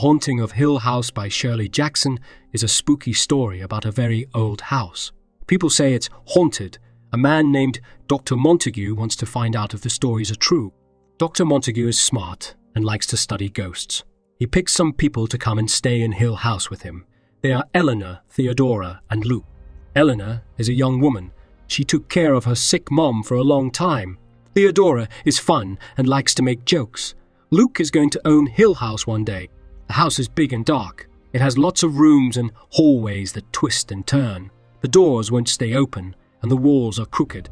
Haunting of Hill House by Shirley Jackson is a spooky story about a very old house. People say it's haunted. A man named Dr. Montague wants to find out if the stories are true. Dr. Montague is smart and likes to study ghosts. He picks some people to come and stay in Hill House with him. They are Eleanor, Theodora, and Luke. Eleanor is a young woman. She took care of her sick mom for a long time. Theodora is fun and likes to make jokes. Luke is going to own Hill House one day. The house is big and dark. It has lots of rooms and hallways that twist and turn. The doors won't stay open, and the walls are crooked.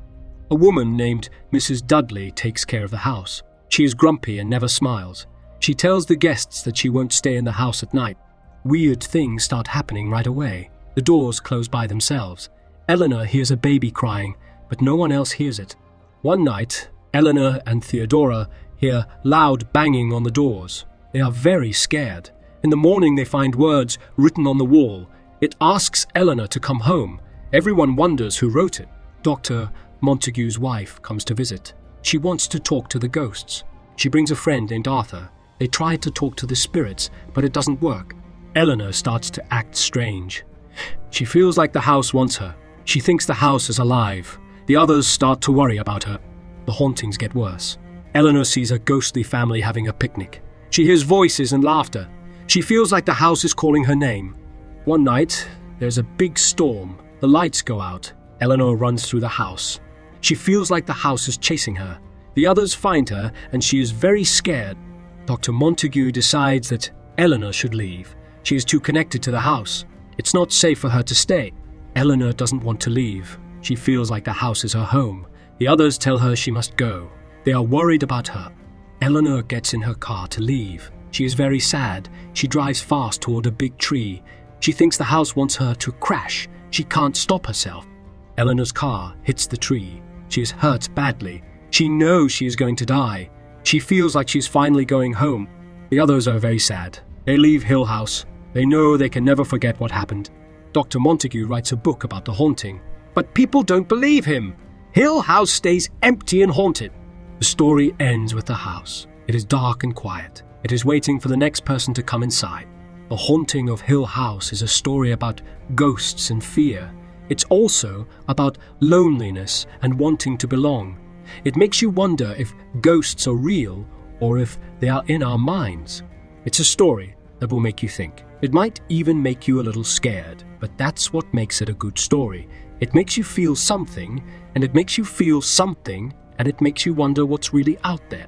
A woman named Mrs. Dudley takes care of the house. She is grumpy and never smiles. She tells the guests that she won't stay in the house at night. Weird things start happening right away. The doors close by themselves. Eleanor hears a baby crying, but no one else hears it. One night, Eleanor and Theodora hear loud banging on the doors. They are very scared. In the morning, they find words written on the wall. It asks Eleanor to come home. Everyone wonders who wrote it. Dr. Montague's wife comes to visit. She wants to talk to the ghosts. She brings a friend named Arthur. They try to talk to the spirits, but it doesn't work. Eleanor starts to act strange. She feels like the house wants her. She thinks the house is alive. The others start to worry about her. The hauntings get worse. Eleanor sees a ghostly family having a picnic. She hears voices and laughter. She feels like the house is calling her name. One night, there's a big storm. The lights go out. Eleanor runs through the house. She feels like the house is chasing her. The others find her, and she is very scared. Dr. Montague decides that Eleanor should leave. She is too connected to the house. It's not safe for her to stay. Eleanor doesn't want to leave. She feels like the house is her home. The others tell her she must go. They are worried about her. Eleanor gets in her car to leave. She is very sad. She drives fast toward a big tree. She thinks the house wants her to crash. She can't stop herself. Eleanor's car hits the tree. She is hurt badly. She knows she is going to die. She feels like she's finally going home. The others are very sad. They leave Hill House. They know they can never forget what happened. Dr. Montague writes a book about the haunting. But people don't believe him. Hill House stays empty and haunted. The story ends with the house. It is dark and quiet. It is waiting for the next person to come inside. The Haunting of Hill House is a story about ghosts and fear. It's also about loneliness and wanting to belong. It makes you wonder if ghosts are real or if they are in our minds. It's a story that will make you think. It might even make you a little scared, but that's what makes it a good story. It makes you feel something, and it makes you feel something, and it makes you wonder what's really out there.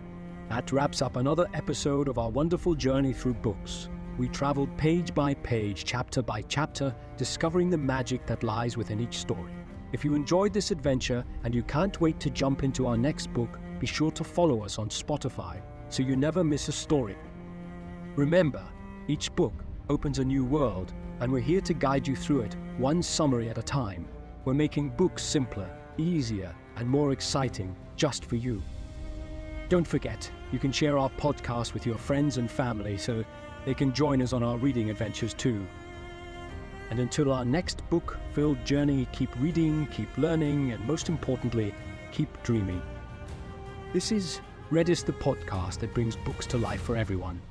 That wraps up another episode of our wonderful journey through books. We traveled page by page, chapter by chapter, discovering the magic that lies within each story. If you enjoyed this adventure and you can't wait to jump into our next book, be sure to follow us on Spotify so you never miss a story. Remember, each book opens a new world, and we're here to guide you through it, one summary at a time. We're making books simpler, easier, and more exciting just for you. Don't forget, you can share our podcast with your friends and family so they can join us on our reading adventures too. And until our next book-filled journey, keep reading, keep learning, and most importantly, keep dreaming. This is Redis, the podcast that brings books to life for everyone.